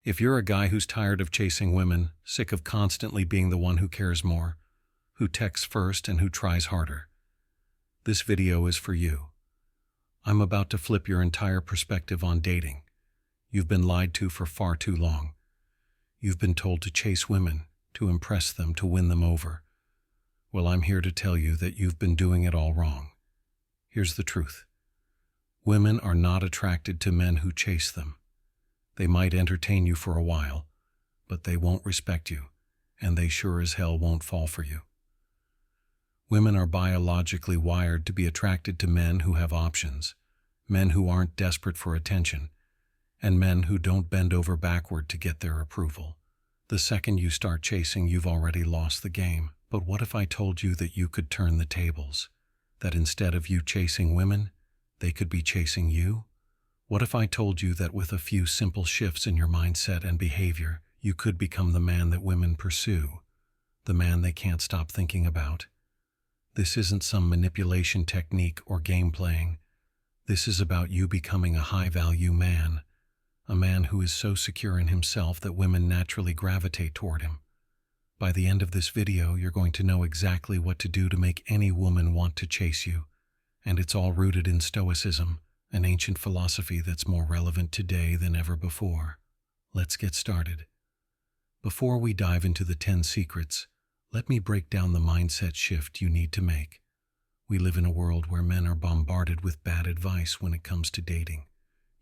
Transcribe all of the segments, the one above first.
If you're a guy who's tired of chasing women, sick of constantly being the one who cares more, who texts first and who tries harder, this video is for you. I'm about to flip your entire perspective on dating. You've been lied to for far too long. You've been told to chase women, to impress them, to win them over. Well, I'm here to tell you that you've been doing it all wrong. Here's the truth. Women are not attracted to men who chase them. They might entertain you for a while, but they won't respect you, and they sure as hell won't fall for you. Women are biologically wired to be attracted to men who have options, men who aren't desperate for attention, and men who don't bend over backward to get their approval. The second you start chasing, you've already lost the game. But what if I told you that you could turn the tables? That instead of you chasing women, they could be chasing you? What if I told you that with a few simple shifts in your mindset and behavior, you could become the man that women pursue, the man they can't stop thinking about? This isn't some manipulation technique or game playing. This is about you becoming a high-value man, a man who is so secure in himself that women naturally gravitate toward him. By the end of this video, you're going to know exactly what to do to make any woman want to chase you, and it's all rooted in Stoicism, an ancient philosophy that's more relevant today than ever before. Let's get started. Before we dive into the 10 secrets, let me break down the mindset shift you need to make. We live in a world where men are bombarded with bad advice when it comes to dating.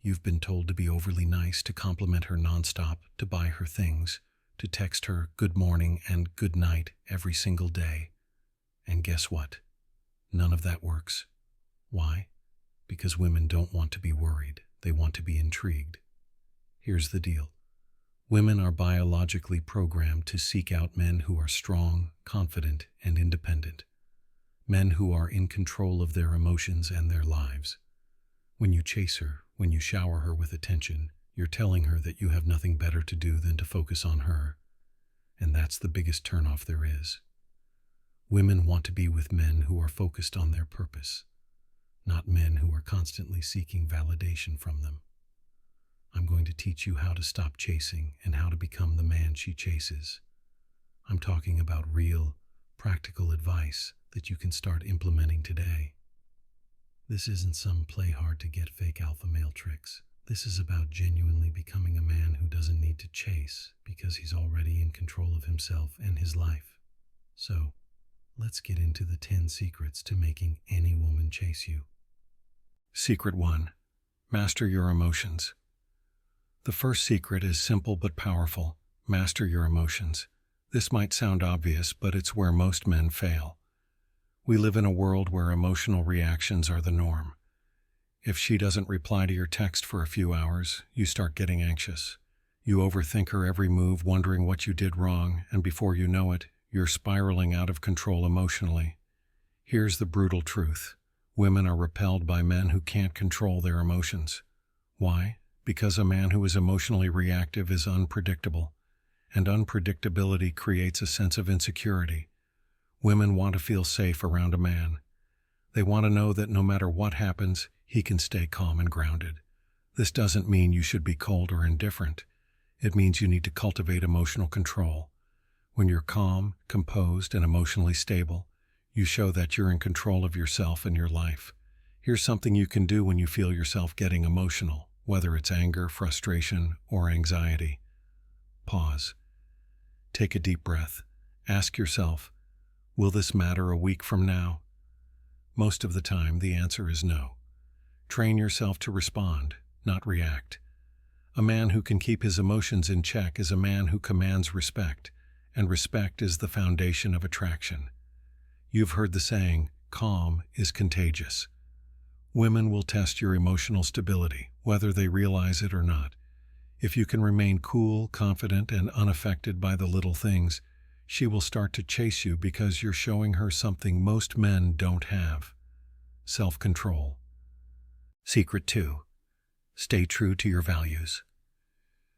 You've been told to be overly nice, to compliment her nonstop, to buy her things, to text her good morning and good night every single day. And guess what? None of that works. Why? Because women don't want to be worried. They want to be intrigued. Here's the deal. Women are biologically programmed to seek out men who are strong, confident, and independent. Men who are in control of their emotions and their lives. When you chase her, when you shower her with attention, you're telling her that you have nothing better to do than to focus on her. And that's the biggest turnoff there is. Women want to be with men who are focused on their purpose, not men who are constantly seeking validation from them. I'm going to teach you how to stop chasing and how to become the man she chases. I'm talking about real, practical advice that you can start implementing today. This isn't some play hard to get fake alpha male tricks. This is about genuinely becoming a man who doesn't need to chase because he's already in control of himself and his life. So, let's get into the 10 secrets to making any woman chase you. Secret 1. Master your emotions. The first secret is simple but powerful. Master your emotions. This might sound obvious, but it's where most men fail. We live in a world where emotional reactions are the norm. If she doesn't reply to your text for a few hours, you start getting anxious. You overthink her every move, wondering what you did wrong, and before you know it, you're spiraling out of control emotionally. Here's the brutal truth. Women are repelled by men who can't control their emotions. Why? Because a man who is emotionally reactive is unpredictable, and unpredictability creates a sense of insecurity. Women want to feel safe around a man. They want to know that no matter what happens, he can stay calm and grounded. This doesn't mean you should be cold or indifferent. It means you need to cultivate emotional control. When you're calm, composed, and emotionally stable, you show that you're in control of yourself and your life. Here's something you can do when you feel yourself getting emotional, whether it's anger, frustration, or anxiety. Pause. Take a deep breath. Ask yourself, will this matter a week from now? Most of the time, the answer is no. Train yourself to respond, not react. A man who can keep his emotions in check is a man who commands respect, and respect is the foundation of attraction. You've heard the saying, calm is contagious. Women will test your emotional stability, whether they realize it or not. If you can remain cool, confident, and unaffected by the little things, she will start to chase you because you're showing her something most men don't have: self-control. Secret 2. Stay true to your values.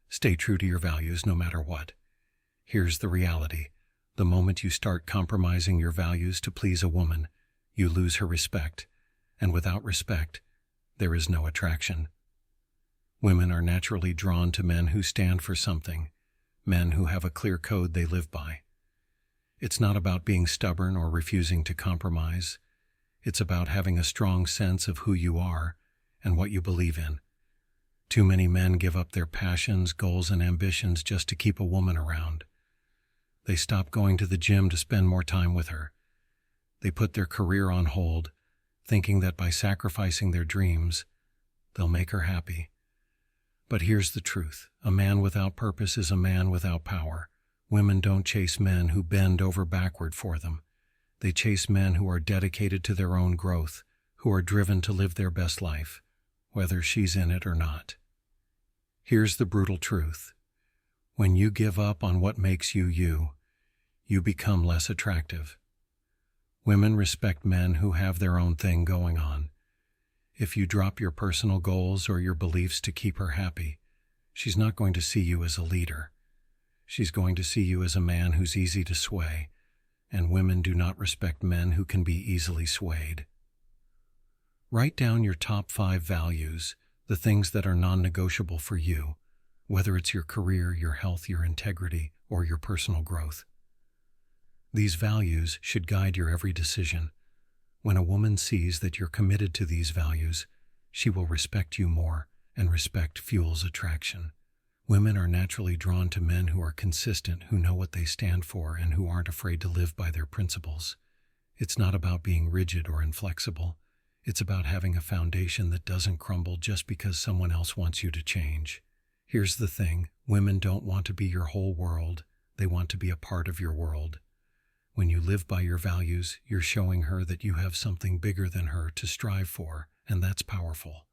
Stay true to your values no matter what. Here's the reality. The moment you start compromising your values to please a woman, you lose her respect. And without respect, there is no attraction. Women are naturally drawn to men who stand for something, men who have a clear code they live by. It's not about being stubborn or refusing to compromise. It's about having a strong sense of who you are and what you believe in. Too many men give up their passions, goals, and ambitions just to keep a woman around. They stop going to the gym to spend more time with her. They put their career on hold, thinking that by sacrificing their dreams, they'll make her happy. But here's the truth. A man without purpose is a man without power. Women don't chase men who bend over backward for them. They chase men who are dedicated to their own growth, who are driven to live their best life, whether she's in it or not. Here's the brutal truth. When you give up on what makes you you, you become less attractive. Women respect men who have their own thing going on. If you drop your personal goals or your beliefs to keep her happy, she's not going to see you as a leader. She's going to see you as a man who's easy to sway, and women do not respect men who can be easily swayed. Write down your top 5 values, the things that are non-negotiable for you, whether it's your career, your health, your integrity, or your personal growth. These values should guide your every decision. When a woman sees that you're committed to these values, she will respect you more, and respect fuels attraction. Women are naturally drawn to men who are consistent, who know what they stand for, and who aren't afraid to live by their principles. It's not about being rigid or inflexible. It's about having a foundation that doesn't crumble just because someone else wants you to change. Here's the thing, women don't want to be your whole world. They want to be a part of your world. When you live by your values, you're showing her that you have something bigger than her to strive for, and that's powerful.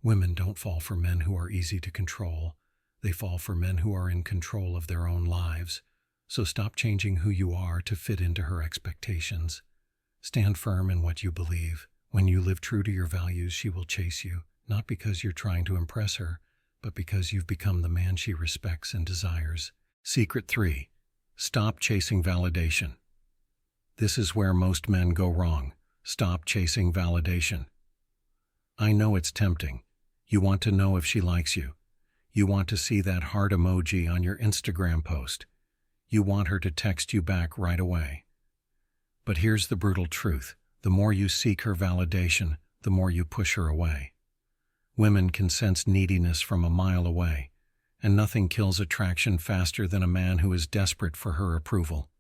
Women don't fall for men who are easy to control. They fall for men who are in control of their own lives. So stop changing who you are to fit into her expectations. Stand firm in what you believe. When you live true to your values, she will chase you, not because you're trying to impress her, but because you've become the man she respects and desires. Secret 3. Stop chasing validation. This is where most men go wrong. Stop chasing validation. I know it's tempting. You want to know if she likes you. You want to see that heart emoji on your Instagram post. You want her to text you back right away. But here's the brutal truth. The more you seek her validation, the more you push her away. Women can sense neediness from a mile away, and nothing kills attraction faster than a man who is desperate for her approval.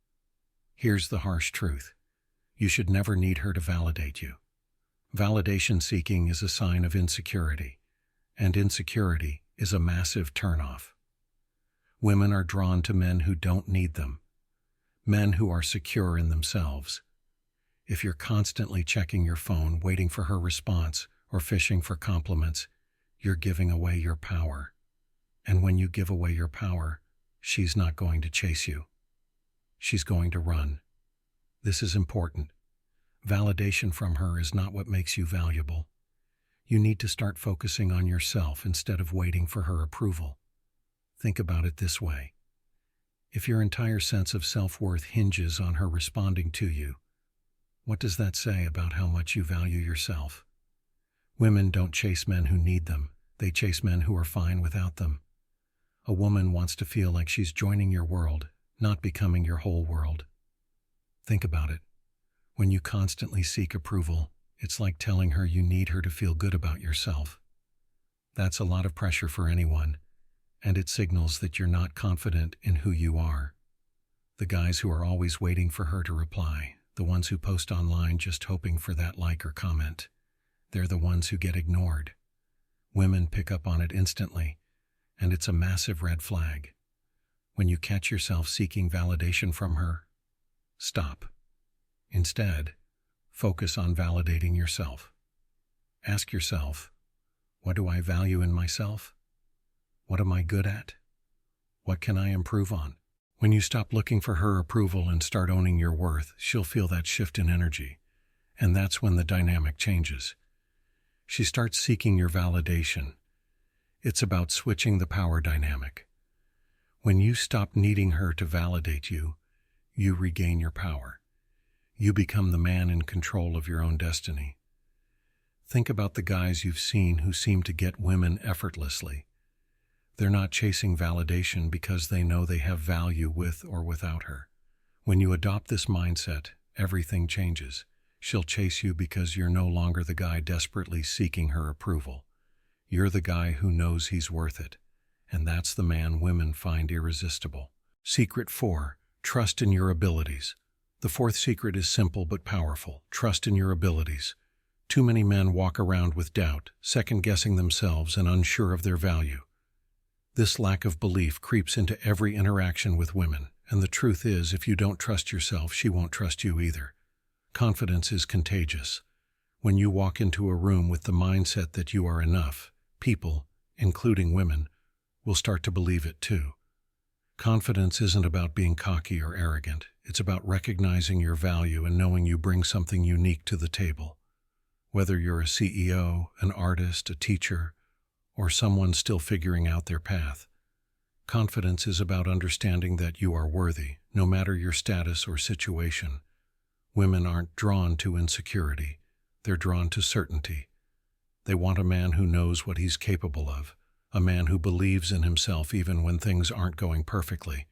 Here's the harsh truth. You should never need her to validate you. Validation seeking is a sign of insecurity, and insecurity is a massive turnoff. Women are drawn to men who don't need them, men who are secure in themselves. If you're constantly checking your phone, waiting for her response, or fishing for compliments, you're giving away your power. And when you give away your power, she's not going to chase you. She's going to run. This is important. Validation from her is not what makes you valuable. You need to start focusing on yourself instead of waiting for her approval. Think about it this way. If your entire sense of self-worth hinges on her responding to you, what does that say about how much you value yourself? Women don't chase men who need them. They chase men who are fine without them. A woman wants to feel like she's joining your world, not becoming your whole world. Think about it. When you constantly seek approval, it's like telling her you need her to feel good about yourself. That's a lot of pressure for anyone, and it signals that you're not confident in who you are. The guys who are always waiting for her to reply, the ones who post online just hoping for that like or comment, they're the ones who get ignored. Women pick up on it instantly, and it's a massive red flag. When you catch yourself seeking validation from her, stop. Instead, focus on validating yourself. Ask yourself, what do I value in myself? What am I good at? What can I improve on? When you stop looking for her approval and start owning your worth, she'll feel that shift in energy, and that's when the dynamic changes. She starts seeking your validation. It's about switching the power dynamic. When you stop needing her to validate you, you regain your power. You become the man in control of your own destiny. Think about the guys you've seen who seem to get women effortlessly. They're not chasing validation because they know they have value with or without her. When you adopt this mindset, everything changes. She'll chase you because you're no longer the guy desperately seeking her approval. You're the guy who knows he's worth it. And that's the man women find irresistible. Secret 4. Trust in your abilities. The fourth secret is simple but powerful. Trust in your abilities. Too many men walk around with doubt, second-guessing themselves and unsure of their value. This lack of belief creeps into every interaction with women, and the truth is, if you don't trust yourself, she won't trust you either. Confidence is contagious. When you walk into a room with the mindset that you are enough, people, including women, will start to believe it too. Confidence isn't about being cocky or arrogant. It's about recognizing your value and knowing you bring something unique to the table. Whether you're a CEO, an artist, a teacher, or someone still figuring out their path, confidence is about understanding that you are worthy, no matter your status or situation. Women aren't drawn to insecurity. They're drawn to certainty. They want a man who knows what he's capable of, a man who believes in himself even when things aren't going perfectly.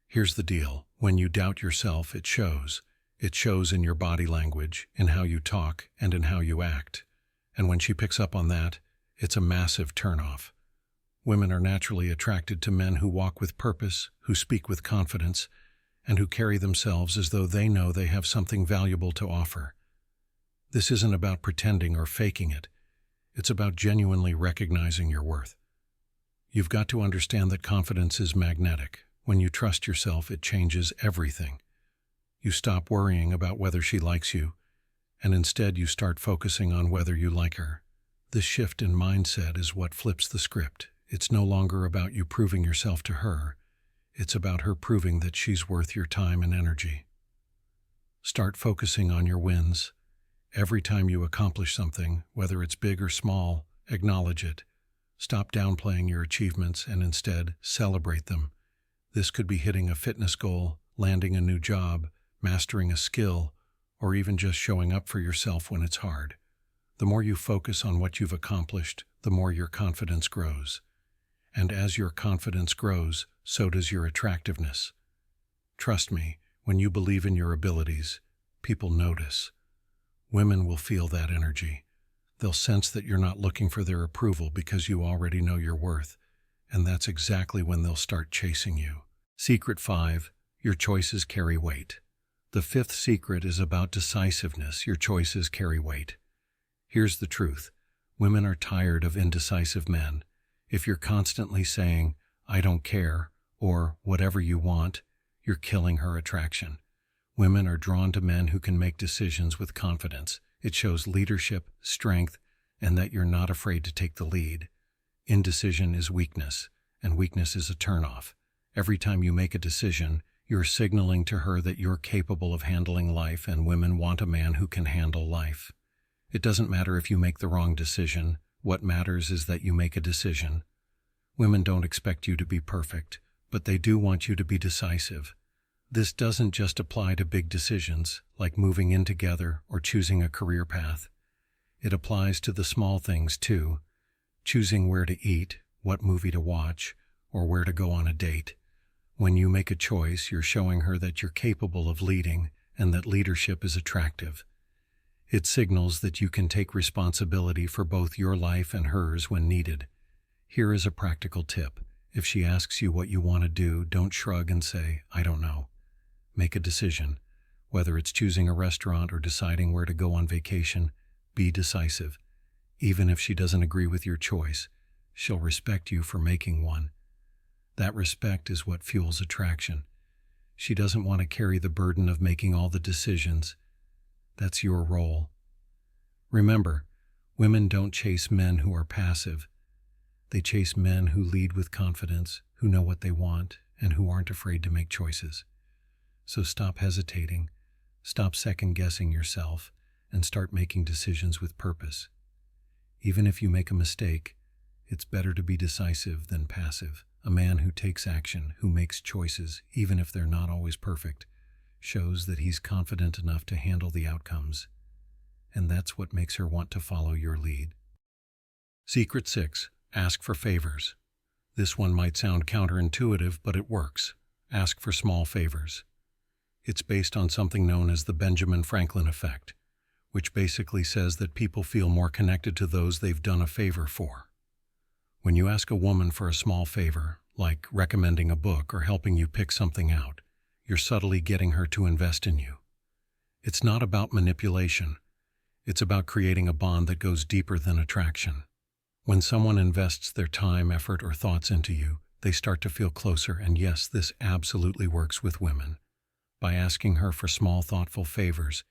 Here's the deal. When you doubt yourself, it shows. It shows in your body language, in how you talk, and in how you act. And when she picks up on that, it's a massive turnoff. Women are naturally attracted to men who walk with purpose, who speak with confidence, and who carry themselves as though they know they have something valuable to offer. This isn't about pretending or faking it. It's about genuinely recognizing your worth. You've got to understand that confidence is magnetic. When you trust yourself, it changes everything. You stop worrying about whether she likes you, and instead you start focusing on whether you like her. This shift in mindset is what flips the script. It's no longer about you proving yourself to her. It's about her proving that she's worth your time and energy. Start focusing on your wins. Every time you accomplish something, whether it's big or small, acknowledge it. Stop downplaying your achievements and instead celebrate them. This could be hitting a fitness goal, landing a new job, mastering a skill, or even just showing up for yourself when it's hard. The more you focus on what you've accomplished, the more your confidence grows. And as your confidence grows, so does your attractiveness. Trust me, when you believe in your abilities, people notice. Women will feel that energy. They'll sense that you're not looking for their approval because you already know your worth, and that's exactly when they'll start chasing you. Secret 5. Your choices carry weight. The fifth secret is about decisiveness. Your choices carry weight. Here's the truth. Women are tired of indecisive men. If you're constantly saying, "I don't care," or "whatever you want," you're killing her attraction. Women are drawn to men who can make decisions with confidence. It shows leadership, strength, and that you're not afraid to take the lead. Indecision is weakness, and weakness is a turnoff. Every time you make a decision, you're signaling to her that you're capable of handling life, and women want a man who can handle life. It doesn't matter if you make the wrong decision. What matters is that you make a decision. Women don't expect you to be perfect, but they do want you to be decisive. This doesn't just apply to big decisions, like moving in together or choosing a career path. It applies to the small things too, choosing where to eat, what movie to watch, or where to go on a date. When you make a choice, you're showing her that you're capable of leading and that leadership is attractive. It signals that you can take responsibility for both your life and hers when needed. Here is a practical tip. If she asks you what you want to do, don't shrug and say, "I don't know." Make a decision. Whether it's choosing a restaurant or deciding where to go on vacation, be decisive. Even if she doesn't agree with your choice, she'll respect you for making one. That respect is what fuels attraction. She doesn't want to carry the burden of making all the decisions. That's your role. Remember, women don't chase men who are passive. They chase men who lead with confidence, who know what they want, and who aren't afraid to make choices. So stop hesitating, stop second-guessing yourself, and start making decisions with purpose. Even if you make a mistake, it's better to be decisive than passive. A man who takes action, who makes choices, even if they're not always perfect, shows that he's confident enough to handle the outcomes. And that's what makes her want to follow your lead. Secret 6. Ask for favors. This one might sound counterintuitive, but it works. Ask for small favors. It's based on something known as the Benjamin Franklin effect, which basically says that people feel more connected to those they've done a favor for. When you ask a woman for a small favor, like recommending a book or helping you pick something out, you're subtly getting her to invest in you. It's not about manipulation. It's about creating a bond that goes deeper than attraction. When someone invests their time, effort, or thoughts into you, they start to feel closer, and yes, this absolutely works with women. By asking her for small, thoughtful favors,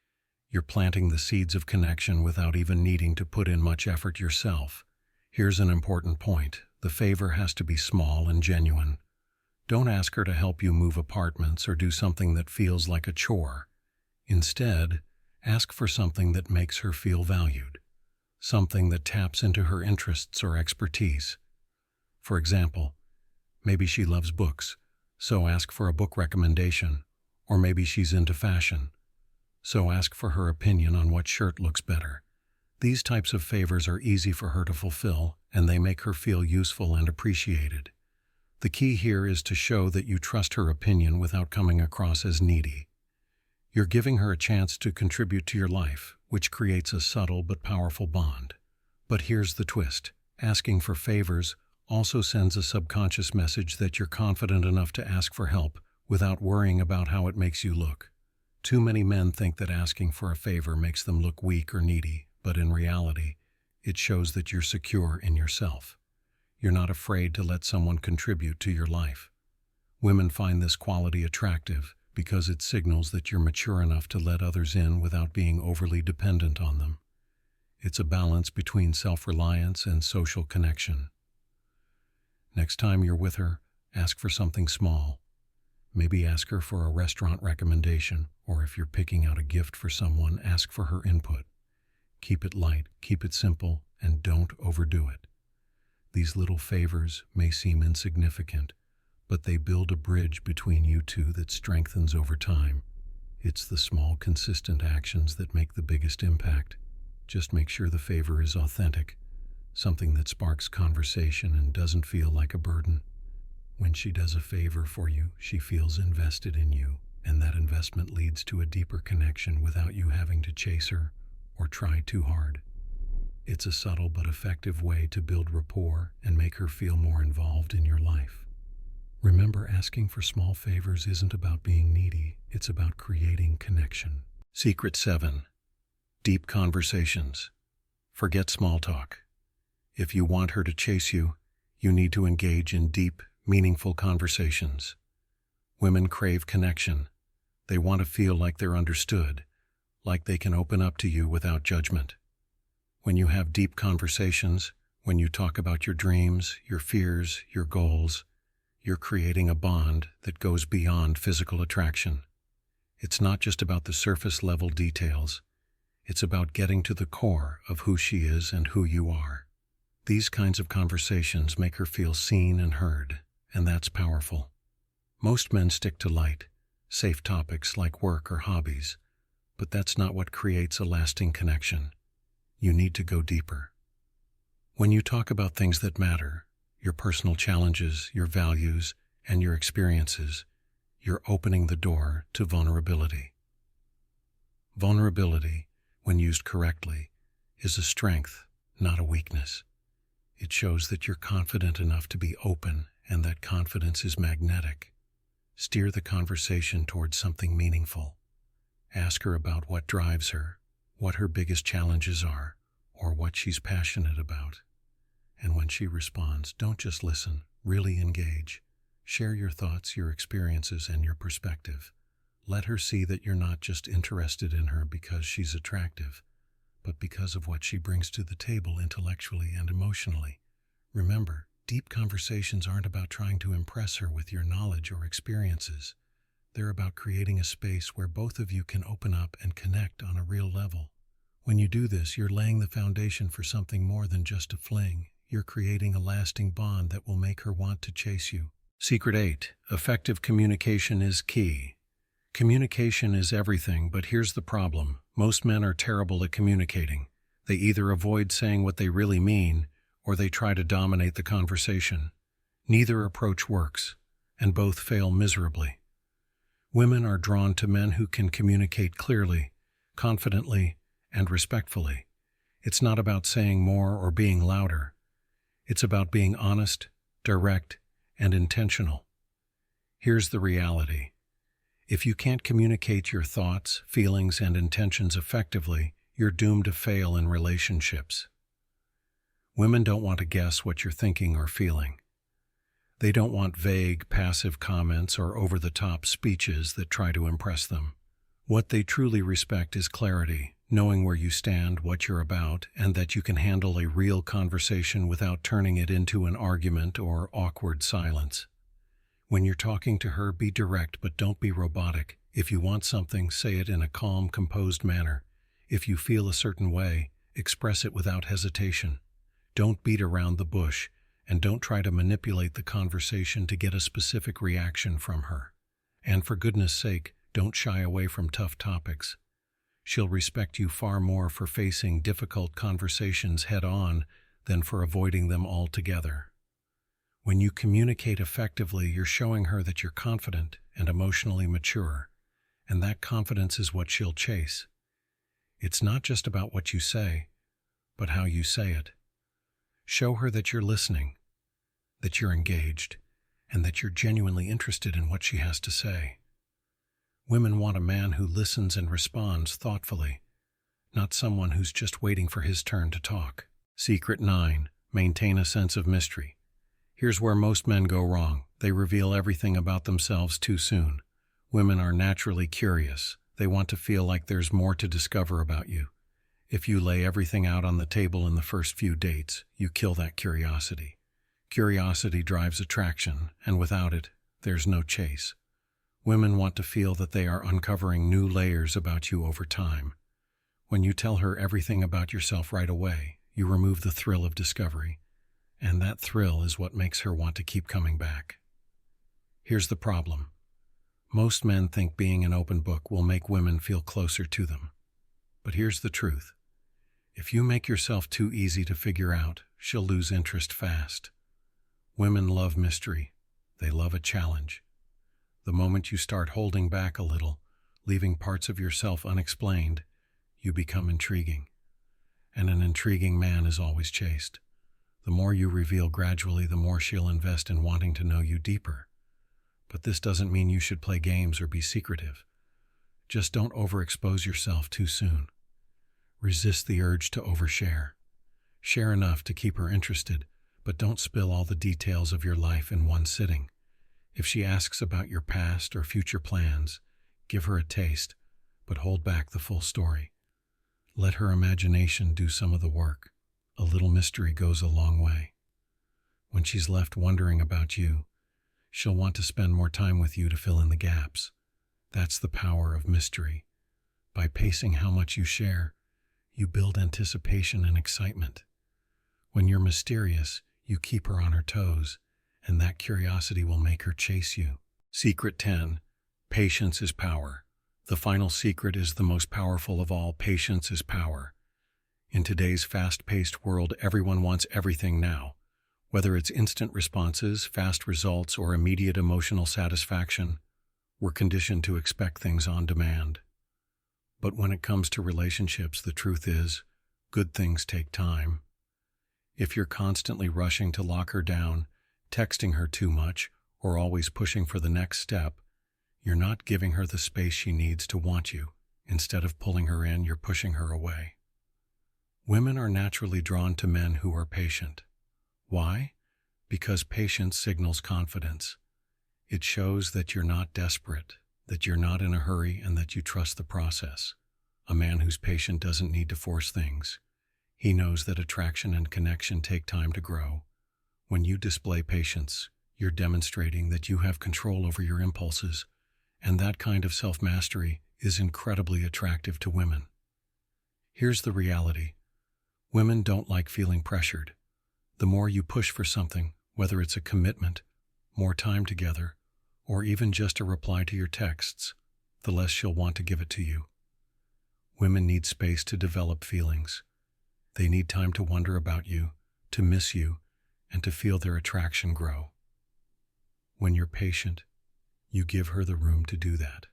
you're planting the seeds of connection without even needing to put in much effort yourself. Here's an important point. The favor has to be small and genuine. Don't ask her to help you move apartments or do something that feels like a chore. Instead, ask for something that makes her feel valued, something that taps into her interests or expertise. For example, maybe she loves books, so ask for a book recommendation, or maybe she's into fashion, so ask for her opinion on what shirt looks better. These types of favors are easy for her to fulfill, and they make her feel useful and appreciated. The key here is to show that you trust her opinion without coming across as needy. You're giving her a chance to contribute to your life, which creates a subtle but powerful bond. But here's the twist. Asking for favors also sends a subconscious message that you're confident enough to ask for help without worrying about how it makes you look. Too many men think that asking for a favor makes them look weak or needy, but in reality, it shows that you're secure in yourself. You're not afraid to let someone contribute to your life. Women find this quality attractive because it signals that you're mature enough to let others in without being overly dependent on them. It's a balance between self-reliance and social connection. Next time you're with her, ask for something small. Maybe ask her for a restaurant recommendation, or if you're picking out a gift for someone, ask for her input. Keep it light, keep it simple, and don't overdo it. These little favors may seem insignificant, but they build a bridge between you two that strengthens over time. It's the small, consistent actions that make the biggest impact. Just make sure the favor is authentic, something that sparks conversation and doesn't feel like a burden. When she does a favor for you, she feels invested in you, and that investment leads to a deeper connection without you having to chase her or try too hard. It's a subtle but effective way to build rapport and make her feel more involved in your life. Remember, asking for small favors isn't about being needy, it's about creating connection. Secret 7. Deep conversations. Forget small talk. If you want her to chase you, you need to engage in deep, meaningful conversations. Women crave connection. They want to feel like they're understood, like they can open up to you without judgment. When you have deep conversations, when you talk about your dreams, your fears, your goals, you're creating a bond that goes beyond physical attraction. It's not just about the surface-level details. It's about getting to the core of who she is and who you are. These kinds of conversations make her feel seen and heard, and that's powerful. Most men stick to light, safe topics like work or hobbies, but that's not what creates a lasting connection. You need to go deeper. When you talk about things that matter, your personal challenges, your values, and your experiences, you're opening the door to vulnerability. Vulnerability, when used correctly, is a strength, not a weakness. It shows that you're confident enough to be open, and that confidence is magnetic. Steer the conversation towards something meaningful. Ask her about what drives her, what her biggest challenges are, or what she's passionate about. And when she responds, don't just listen, really engage. Share your thoughts, your experiences, and your perspective. Let her see that you're not just interested in her because she's attractive, but because of what she brings to the table intellectually and emotionally. Remember, deep conversations aren't about trying to impress her with your knowledge or experiences. They're about creating a space where both of you can open up and connect on a real level. When you do this, you're laying the foundation for something more than just a fling. You're creating a lasting bond that will make her want to chase you. Secret 8. Effective communication is key. Communication is everything, but here's the problem. Most men are terrible at communicating. They either avoid saying what they really mean, or they try to dominate the conversation. Neither approach works, and both fail miserably. Women are drawn to men who can communicate clearly, confidently, and respectfully. It's not about saying more or being louder. It's about being honest, direct, and intentional. Here's the reality. If you can't communicate your thoughts, feelings, and intentions effectively, you're doomed to fail in relationships. Women don't want to guess what you're thinking or feeling. They don't want vague, passive comments or over-the-top speeches that try to impress them. What they truly respect is clarity, knowing where you stand, what you're about, and that you can handle a real conversation without turning it into an argument or awkward silence. When you're talking to her, be direct but don't be robotic. If you want something, say it in a calm, composed manner. If you feel a certain way, express it without hesitation. Don't beat around the bush, and don't try to manipulate the conversation to get a specific reaction from her. And for goodness sake, don't shy away from tough topics. She'll respect you far more for facing difficult conversations head-on than for avoiding them altogether. When you communicate effectively, you're showing her that you're confident and emotionally mature, and that confidence is what she'll chase. It's not just about what you say, but how you say it. Show her that you're listening, that you're engaged, and that you're genuinely interested in what she has to say. Women want a man who listens and responds thoughtfully, not someone who's just waiting for his turn to talk. Secret 9. Maintain a sense of mystery. Here's where most men go wrong. They reveal everything about themselves too soon. Women are naturally curious. They want to feel like there's more to discover about you. If you lay everything out on the table in the first few dates, you kill that curiosity. Curiosity drives attraction, and without it, there's no chase. Women want to feel that they are uncovering new layers about you over time. When you tell her everything about yourself right away, you remove the thrill of discovery, and that thrill is what makes her want to keep coming back. Here's the problem. Most men think being an open book will make women feel closer to them. But here's the truth. If you make yourself too easy to figure out, she'll lose interest fast. Women love mystery. They love a challenge. The moment you start holding back a little, leaving parts of yourself unexplained, you become intriguing. And an intriguing man is always chased. The more you reveal gradually, the more she'll invest in wanting to know you deeper. But this doesn't mean you should play games or be secretive. Just don't overexpose yourself too soon. Resist the urge to overshare. Share enough to keep her interested, but don't spill all the details of your life in one sitting. If she asks about your past or future plans, give her a taste, but hold back the full story. Let her imagination do some of the work. A little mystery goes a long way. When she's left wondering about you, she'll want to spend more time with you to fill in the gaps. That's the power of mystery. By pacing how much you share, you build anticipation and excitement. When you're mysterious, you keep her on her toes, and that curiosity will make her chase you. Secret 10. Patience is power. The final secret is the most powerful of all. Patience is power. In today's fast-paced world, everyone wants everything now. Whether it's instant responses, fast results, or immediate emotional satisfaction, we're conditioned to expect things on demand. But when it comes to relationships, the truth is, good things take time. If you're constantly rushing to lock her down, texting her too much, or always pushing for the next step, you're not giving her the space she needs to want you. Instead of pulling her in, you're pushing her away. Women are naturally drawn to men who are patient. Why? Because patience signals confidence. It shows that you're not desperate, that you're not in a hurry, and that you trust the process. A man who's patient doesn't need to force things. He knows that attraction and connection take time to grow. When you display patience, you're demonstrating that you have control over your impulses, and that kind of self-mastery is incredibly attractive to women. Here's the reality. Women don't like feeling pressured. The more you push for something, whether it's a commitment, more time together, or even just a reply to your texts, the less she'll want to give it to you. Women need space to develop feelings. They need time to wonder about you, to miss you, and to feel their attraction grow. When you're patient, you give her the room to do that.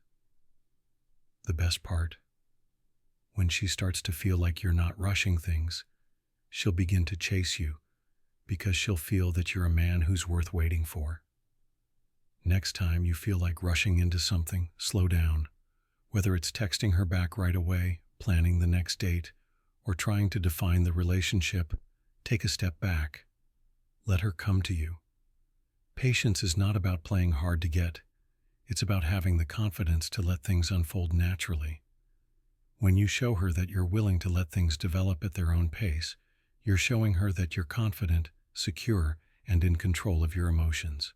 The best part, when she starts to feel like you're not rushing things, she'll begin to chase you because she'll feel that you're a man who's worth waiting for. Next time you feel like rushing into something, slow down. Whether it's texting her back right away, planning the next date, or trying to define the relationship, take a step back. Let her come to you. Patience is not about playing hard to get. It's about having the confidence to let things unfold naturally. When you show her that you're willing to let things develop at their own pace, you're showing her that you're confident, secure, and in control of your emotions.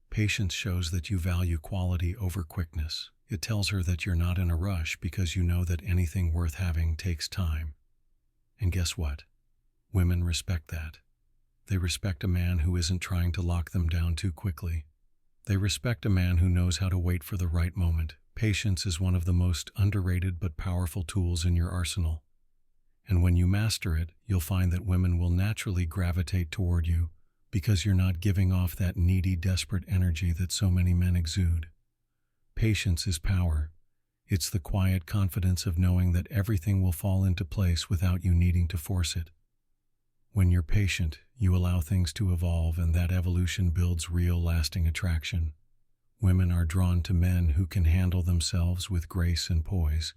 Patience shows that you value quality over quickness. It tells her that you're not in a rush because you know that anything worth having takes time. And guess what? Women respect that. They respect a man who isn't trying to lock them down too quickly. They respect a man who knows how to wait for the right moment. Patience is one of the most underrated but powerful tools in your arsenal. And when you master it, you'll find that women will naturally gravitate toward you because you're not giving off that needy, desperate energy that so many men exude. Patience is power. It's the quiet confidence of knowing that everything will fall into place without you needing to force it. When you're patient, you allow things to evolve, and that evolution builds real, lasting attraction. Women are drawn to men who can handle themselves with grace and poise,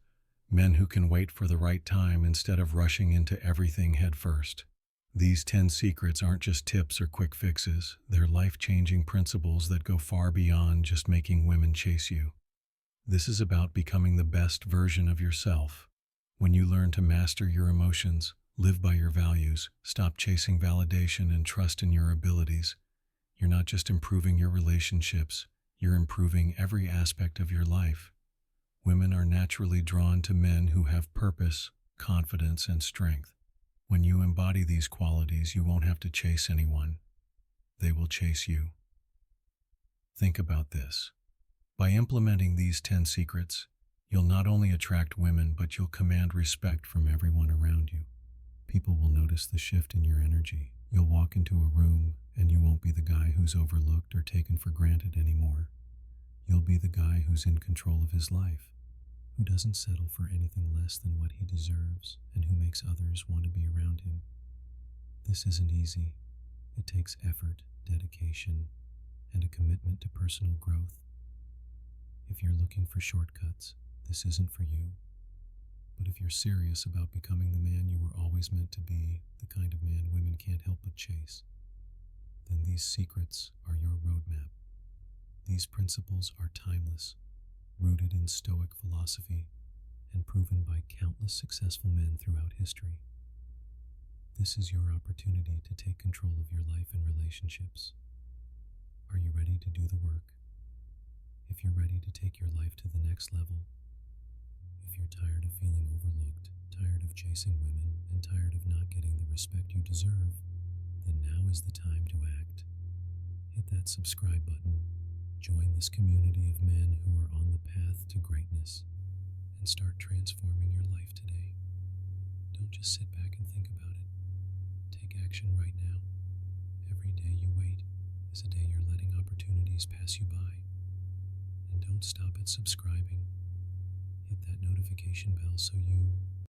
men who can wait for the right time instead of rushing into everything head first. These 10 secrets aren't just tips or quick fixes. They're life-changing principles that go far beyond just making women chase you. This is about becoming the best version of yourself. When you learn to master your emotions, live by your values, stop chasing validation, and trust in your abilities, you're not just improving your relationships, you're improving every aspect of your life. Women are naturally drawn to men who have purpose, confidence, and strength. When you embody these qualities, you won't have to chase anyone. They will chase you. Think about this. By implementing these 10 secrets, you'll not only attract women, but you'll command respect from everyone around you. People will notice the shift in your energy. You'll walk into a room, and you won't be the guy who's overlooked or taken for granted anymore. You'll be the guy who's in control of his life, who doesn't settle for anything less than what he deserves, and who makes others want to be around him. This isn't easy. It takes effort, dedication, and a commitment to personal growth. If you're looking for shortcuts, this isn't for you. But if you're serious about becoming the man you were always meant to be, the kind of man women can't help but chase, then these secrets are your roadmap. These principles are timeless, rooted in Stoic philosophy, and proven by countless successful men throughout history. This is your opportunity to take control of your life and relationships. Are you ready to do the work? If you're ready to take your life to the next level, if you're tired of feeling overlooked, tired of chasing women, and tired of not getting the respect you deserve, then now is the time to act. Hit that subscribe button, join this community of men who are on the path to greatness, and start transforming your life today. Don't just sit back and think about it. Take action right now. Every day you wait is a day you're letting opportunities pass you by. And don't stop at subscribing. Hit that notification bell so you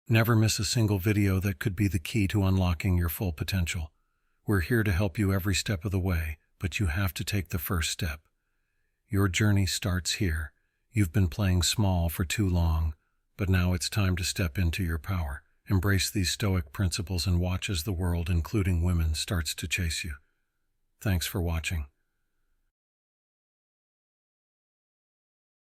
never miss a single video that could be the key to unlocking your full potential. We're here to help you every step of the way, but you have to take the first step. Your journey starts here. You've been playing small for too long, but now it's time to step into your power. Embrace these Stoic principles and watch as the world, including women, starts to chase you. Thanks for watching.